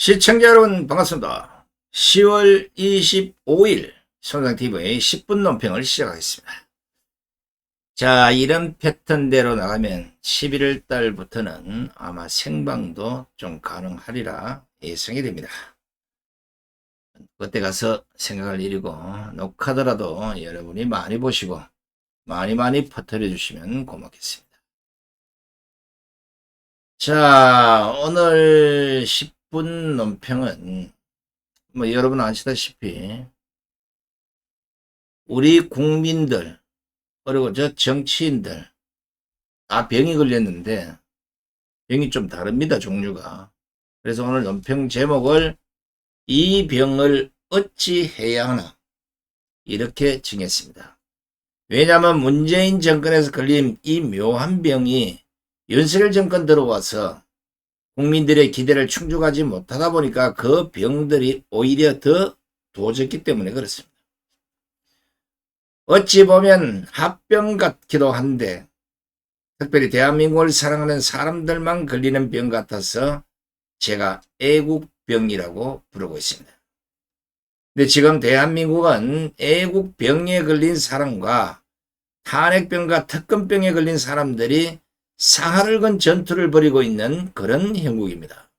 시청자 여러분 반갑습니다. 10월 25일 손상TV의 10분 논평을 시작하겠습니다. 자, 이런 패턴대로 나가면 11월 달부터는 아마 생방도 좀 가능하리라 예상이 됩니다. 그때 가서 생각할 일이고, 녹화더라도 여러분이 많이 보시고 많이 퍼뜨려 주시면 고맙겠습니다. 자, 오늘 10분 논평은 여러분 아시다시피 우리 국민들 그리고 저 정치인들 다 병이 걸렸는데 병이 좀 다릅니다, 종류가. 그래서 오늘 논평 제목을 이 병을 어찌 해야 하나 이렇게 정했습니다. 왜냐하면 문재인 정권에서 걸린 이 묘한 병이 윤석열 정권 들어와서 국민들의 기대를 충족하지 못하다 보니까 그 병들이 오히려 더 도졌기 때문에 그렇습니다. 어찌 보면 합병 같기도 한데 특별히 대한민국을 사랑하는 사람들만 걸리는 병 같아서 제가 애국병이라고 부르고 있습니다. 근데 지금 대한민국은 애국병에 걸린 사람과 탄핵병과 특검병에 걸린 사람들이 사활을 건 전투를 벌이고 있는 그런 형국입니다.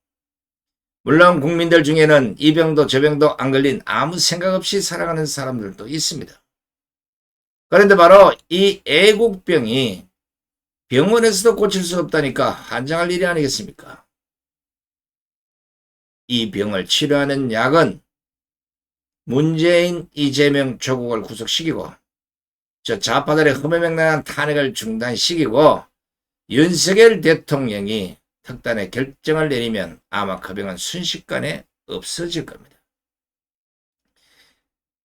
물론 국민들 중에는 이 병도 저 병도 안 걸린 아무 생각 없이 살아가는 사람들도 있습니다. 그런데 바로 이 애국병이 병원에서도 고칠 수 없다니까 환장할 일이 아니겠습니까? 이 병을 치료하는 약은 문재인, 이재명 조국을 구속시키고 저 좌파들의 허무맹랑한 탄핵을 중단시키고 윤석열 대통령이 특단의 결정을 내리면 아마 그 병은 순식간에 없어질 겁니다.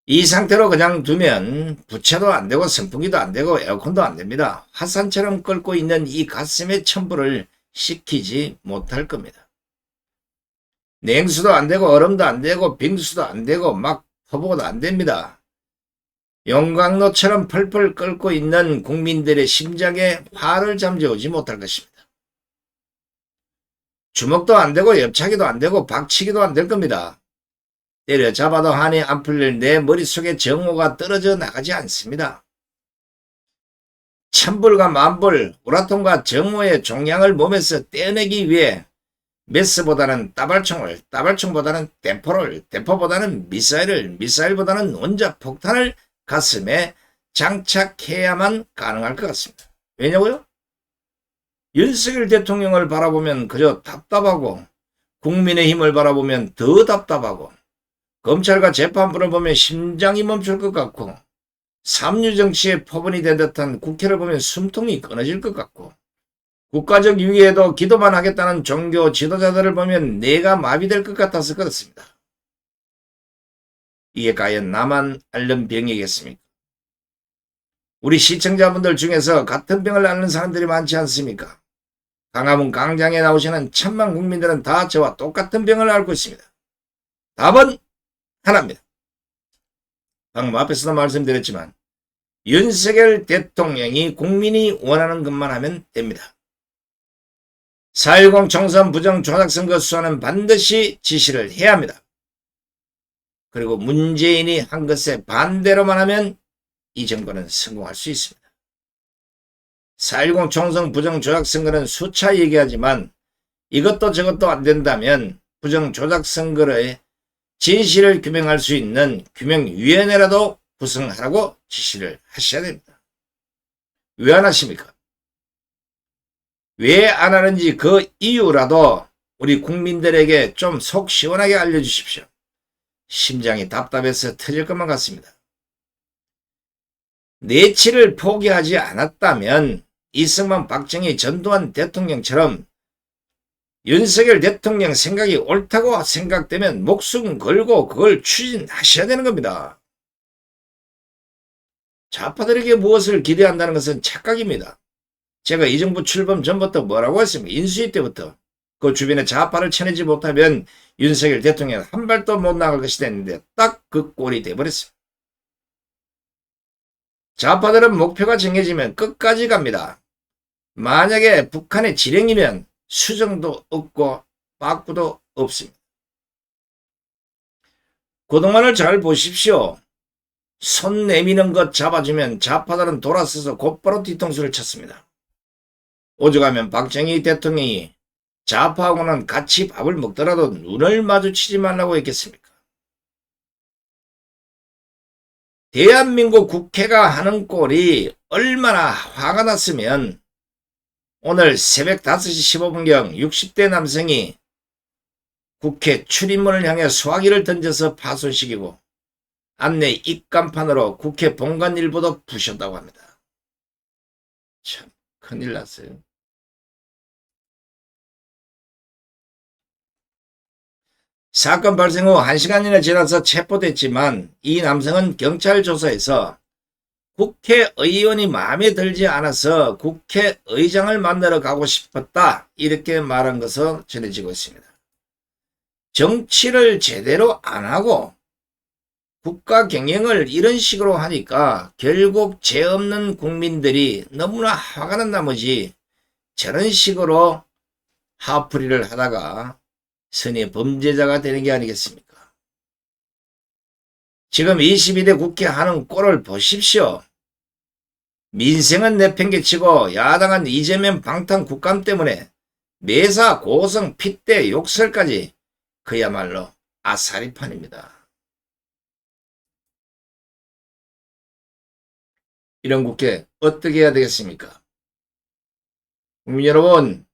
이 상태로 그냥 두면 부채도 안 되고 선풍기도 안 되고 에어컨도 안 됩니다. 화산처럼 끓고 있는 이 가슴의 첨부를 식히지 못할 겁니다. 냉수도 안 되고 얼음도 안 되고 빙수도 안 되고 막 퍼부어도 안 됩니다. 용광로처럼 펄펄 끓고 있는 국민들의 심장에 화를 잠재우지 못할 것입니다. 주먹도 안 되고 옆차기도 안 되고 박치기도 안 될 겁니다. 때려잡아도 한이 안 풀릴 내 머릿속에 정오가 떨어져 나가지 않습니다. 천불과 만불, 우라통과 정오의 종양을 몸에서 떼어내기 위해 메스보다는 따발총을, 따발총보다는 대포를, 대포보다는 미사일을, 미사일보다는 원자폭탄을 가슴에 장착해야만 가능할 것 같습니다. 왜냐고요? 윤석열 대통령을 바라보면 그저 답답하고 국민의힘을 바라보면 더 답답하고 검찰과 재판부를 보면 심장이 멈출 것 같고 삼류정치의 포본이 된 듯한 국회를 보면 숨통이 끊어질 것 같고 국가적 위기에도 기도만 하겠다는 종교 지도자들을 보면 뇌가 마비될 것 같아서 그렇습니다. 이게 과연 나만 앓는 병이겠습니까? 우리 시청자분들 중에서 같은 병을 앓는 사람들이 많지 않습니까? 강화문 광장에 나오시는 천만 국민들은 다 저와 똑같은 병을 앓고 있습니다. 답은 하나입니다. 방금 앞에서도 말씀드렸지만 윤석열 대통령이 국민이 원하는 것만 하면 됩니다. 4.10 총선 부정 조작선거 수사는 반드시 지시를 해야 합니다. 그리고 문재인이 한 것에 반대로만 하면 이 정권은 성공할 수 있습니다. 4.10 총선 부정 조작선거는 수차 얘기하지만 이것도 저것도 안 된다면 부정 조작선거의 진실을 규명할 수 있는 규명위원회라도 구성하라고 지시를 하셔야 됩니다. 왜 안 하십니까? 왜 안 하는지 그 이유라도 우리 국민들에게 좀 속 시원하게 알려주십시오. 심장이 답답해서 터질 것만 같습니다. 내치를 포기하지 않았다면 이승만, 박정희, 전두환 대통령처럼 윤석열 대통령 생각이 옳다고 생각되면 목숨 걸고 그걸 추진하셔야 되는 겁니다. 좌파들에게 무엇을 기대한다는 것은 착각입니다. 제가 이 정부 출범 전부터 뭐라고 했습니까? 인수위 때부터 그 주변에 좌파를 쳐내지 못하면 윤석열 대통령 한 발도 못 나갈 것이다 했는데 딱 그 꼴이 돼버렸습니다. 좌파들은 목표가 정해지면 끝까지 갑니다. 만약에 북한의 지령이면 수정도 없고 빠꾸도 없습니다. 그동안을 잘 보십시오. 손 내미는 것 잡아주면 좌파들은 돌아서서 곧바로 뒤통수를 쳤습니다. 오죽하면 박정희 대통령이 좌파하고는 같이 밥을 먹더라도 눈을 마주치지 말라고 했겠습니까? 대한민국 국회가 하는 꼴이 얼마나 화가 났으면 오늘 새벽 5시 15분경 60대 남성이 국회 출입문을 향해 수화기를 던져서 파손시키고 안내 입간판으로 국회 본관 일부도 부셨다고 합니다. 참 큰일 났어요. 사건 발생 후 1시간이나 지나서 체포됐지만 이 남성은 경찰 조사에서 국회의원이 마음에 들지 않아서 국회의장을 만나러 가고 싶었다 이렇게 말한 것으로 전해지고 있습니다. 정치를 제대로 안 하고 국가 경영을 이런 식으로 하니까 결국 죄 없는 국민들이 너무나 화가 난 나머지 저런 식으로 하풀이를 하다가 선의 범죄자가 되는 게 아니겠습니까? 지금 22대 국회 하는 꼴을 보십시오. 민생은 내팽개치고 야당은 이재명 방탄 국감 때문에 매사 고성 핏대 욕설까지 그야말로 아사리판입니다. 이런 국회 어떻게 해야 되겠습니까? 국민 여러분,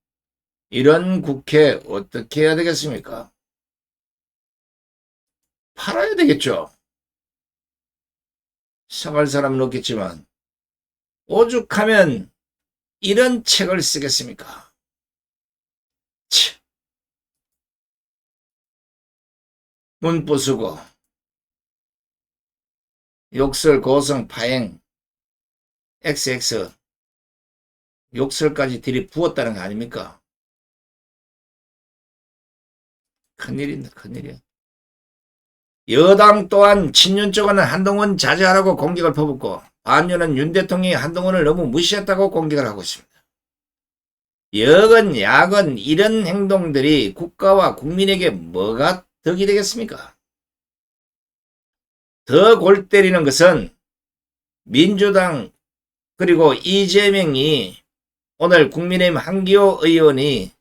이런 국회 어떻게 해야 되겠습니까? 팔아야 되겠죠. 사갈 사람은 없겠지만 오죽하면 이런 책을 쓰겠습니까? 문부 쓰고 욕설 고성 파행 XX 욕설까지 들이부었다는 거 아닙니까? 큰일입니다. 큰일이야. 여당 또한 친윤 쪽은 한동훈 자제하라고 공격을 퍼붓고 반윤은 윤 대통령이 한동훈을 너무 무시했다고 공격을 하고 있습니다. 여건 야건 이런 행동들이 국가와 국민에게 뭐가 덕이 되겠습니까? 더 골 때리는 것은 민주당 그리고 이재명이 오늘 국민의힘 한기호 의원이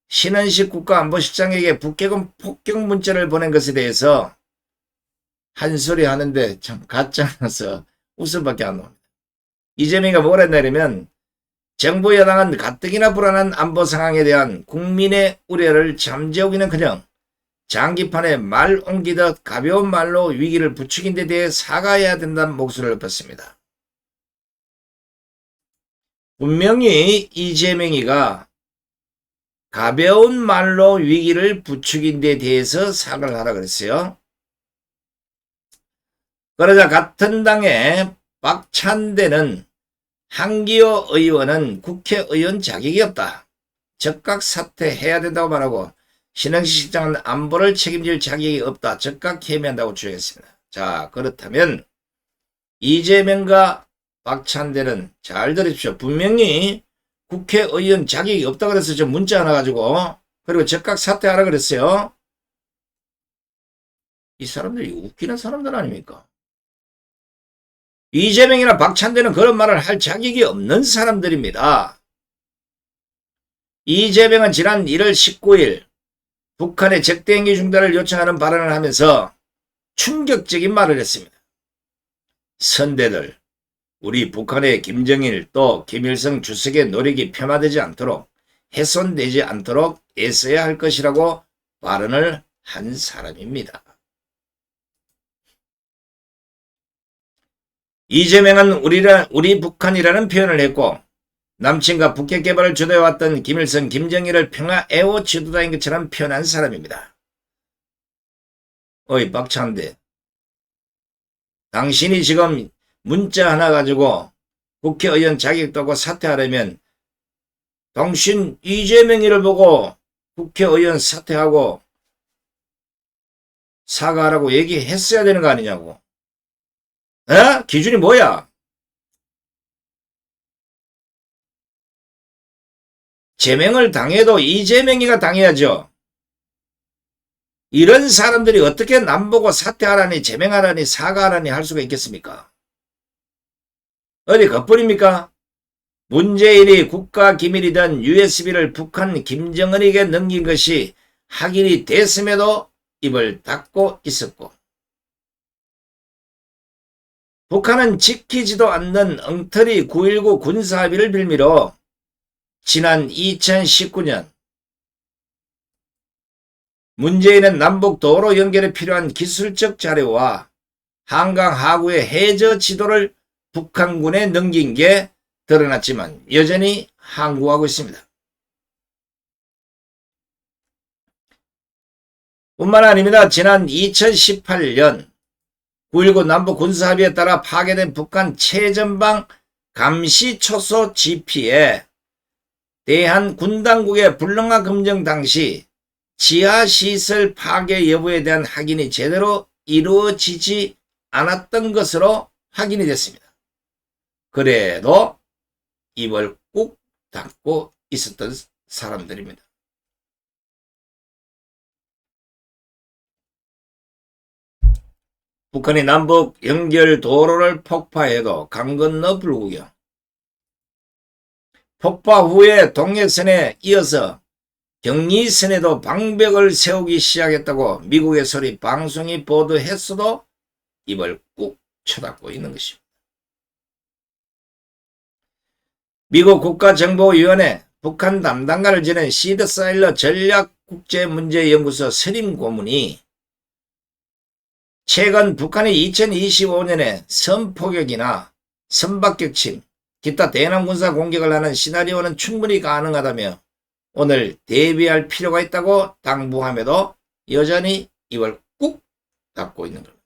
신원식 국가안보실장에게 북핵은 폭격 문자를 보낸 것에 대해서 한 소리 하는데 참 가짜라서 웃음밖에 안 나옵니다. 이재명이가 뭐라 했냐면 정부 여당은 가뜩이나 불안한 안보 상황에 대한 국민의 우려를 잠재우기는커녕 장기판에 말 옮기듯 가벼운 말로 위기를 부추긴 데 대해 사과해야 된다는 목소리를 높였습니다. 분명히 이재명이가 가벼운 말로 위기를 부추긴 데 대해서 사과를 하라 그랬어요. 그러자 같은 당의 박찬대는 한기호 의원은 국회의원 자격이 없다. 즉각 사퇴해야 된다고 말하고 신흥식 실장은 안보를 책임질 자격이 없다. 즉각 해임한다고 주장했습니다. 자, 그렇다면 이재명과 박찬대는 잘 들으십시오. 분명히 국회의원 자격이 없다 그래서 저 문자 하나 가지고 그리고 즉각 사퇴하라 그랬어요. 이 사람들이 웃기는 사람들 아닙니까? 이재명이나 박찬대는 그런 말을 할 자격이 없는 사람들입니다. 이재명은 지난 1월 19일 북한의 적대행위 중단을 요청하는 발언을 하면서 충격적인 말을 했습니다. 선대들, 우리 북한의 김정일 또 김일성 주석의 노력이 폄하되지 않도록 훼손되지 않도록 애써야 할 것이라고 발언을 한 사람입니다. 이재명은 우리 북한이라는 표현을 했고 남친과 북핵 개발을 주도해왔던 김일성, 김정일을 평화 애호 지도자인 것처럼 표현한 사람입니다. 어이 박찬대, 당신이 지금 문자 하나 가지고 국회의원 자격도 없고 사퇴하려면 당신 이재명이를 보고 국회의원 사퇴하고 사과하라고 얘기했어야 되는 거 아니냐고. 에? 기준이 뭐야? 제명을 당해도 이재명이가 당해야죠. 이런 사람들이 어떻게 남보고 사퇴하라니 제명하라니 사과하라니 할 수가 있겠습니까? 어디 겉뿐입니까? 문재인이 국가기밀이던 USB를 북한 김정은에게 넘긴 것이 확인이 됐음에도 입을 닫고 있었고, 북한은 지키지도 않는 엉터리 9.19 군사합의를 빌미로 지난 2019년 문재인은 남북 도로 연결에 필요한 기술적 자료와 한강 하구의 해저 지도를 북한군에 넘긴 게 드러났지만 여전히 항구하고 있습니다. 뿐만 아닙니다. 지난 2018년 9.19 남북 군사합의에 따라 파괴된 북한 최전방 감시초소 GP에 대한 군당국의 불능화 검증 당시 지하시설 파괴 여부에 대한 확인이 제대로 이루어지지 않았던 것으로 확인이 됐습니다. 그래도 입을 꾹 닫고 있었던 사람들입니다. 북한이 남북 연결 도로를 폭파해도 강 건너 불구경. 폭파 후에 동해선에 이어서 경리선에도 방벽을 세우기 시작했다고 미국의 소리 방송이 보도했어도 입을 꾹 쳐닫고 있는 것입니다. 미국 국가정보위원회 북한 담당관을 지낸 시드사일러 전략국제문제연구소 선임 고문이 최근 북한이 2025년에 선포격이나 선박격침, 기타 대남군사 공격을 하는 시나리오는 충분히 가능하다며 오늘 대비할 필요가 있다고 당부함에도 여전히 입을 꾹 닫고 있는 겁니다.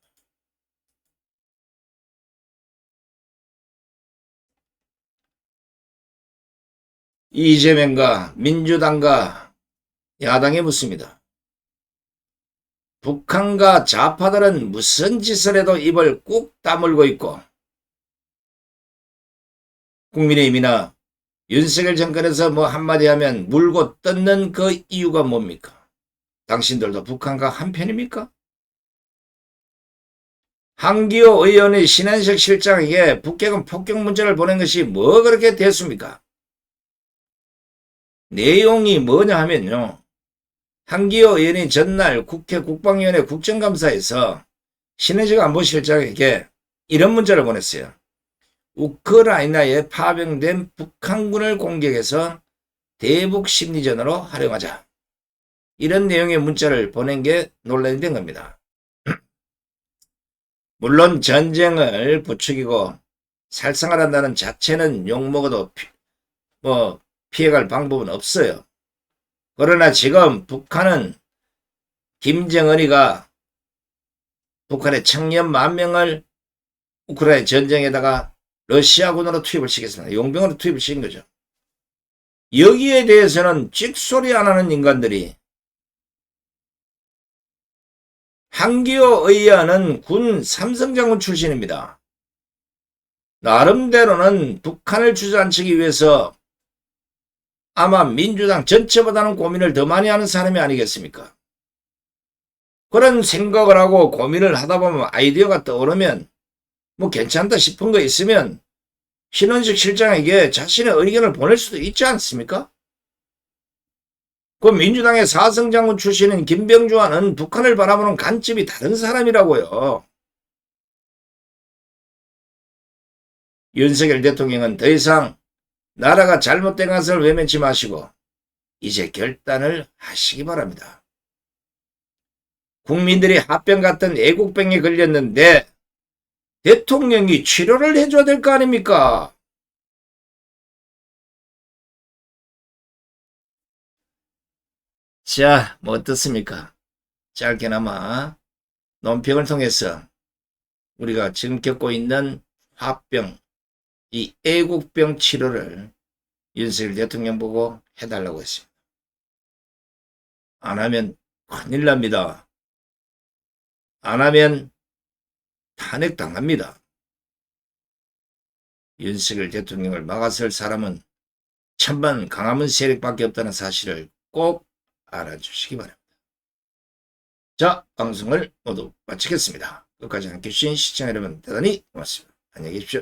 이재명과 민주당과 야당에 묻습니다. 북한과 좌파들은 무슨 짓을 해도 입을 꾹 다물고 있고 국민의힘이나 윤석열 정권에서 뭐 한마디 하면 물고 뜯는 그 이유가 뭡니까? 당신들도 북한과 한편입니까? 한기호 의원이 신한식 실장에게 북핵은 폭격 문자를 보낸 것이 뭐 그렇게 됐습니까? 내용이 뭐냐 하면요. 한기호 의원이 전날 국회 국방위원회 국정감사에서 신한식 안보실장에게 이런 문자를 보냈어요. 우크라이나에 파병된 북한군을 공격해서 대북 심리전으로 활용하자. 이런 내용의 문자를 보낸 게 논란이 된 겁니다. 물론 전쟁을 부추기고 살상을 한다는 자체는 욕먹어도 피해갈 방법은 없어요. 그러나 지금 북한은 김정은이가 북한의 청년 10,000명을 우크라이나 전쟁에다가 러시아군으로 투입을 시켰습니다. 용병으로 투입을 시킨 거죠. 여기에 대해서는 찍소리 안 하는 인간들이 한기호 의원은 군 삼성장군 출신입니다. 나름대로는 북한을 주저앉히기 위해서 아마 민주당 전체보다는 고민을 더 많이 하는 사람이 아니겠습니까? 그런 생각을 하고 고민을 하다 보면 아이디어가 떠오르면 뭐 괜찮다 싶은 거 있으면 신원식 실장에게 자신의 의견을 보낼 수도 있지 않습니까? 그 민주당의 사성장군 출신인 김병주와는 북한을 바라보는 관점이 다른 사람이라고요. 윤석열 대통령은 더 이상 나라가 잘못된 것을 외면치 마시고 이제 결단을 하시기 바랍니다. 국민들이 합병 같은 애국병에 걸렸는데 대통령이 치료를 해줘야 될 거 아닙니까? 자, 뭐 어떻습니까? 짧게나마 논평을 통해서 우리가 지금 겪고 있는 화병, 이 애국병 치료를 윤석열 대통령 보고 해달라고 했습니다. 안 하면 큰일 납니다. 안 하면 탄핵당합니다. 윤석열 대통령을 막아설 사람은 천만 강화문 세력밖에 없다는 사실을 꼭 알아주시기 바랍니다. 자, 방송을 모두 마치겠습니다. 끝까지 함께해 주신 시청자 여러분 대단히 고맙습니다. 안녕히 계십시오.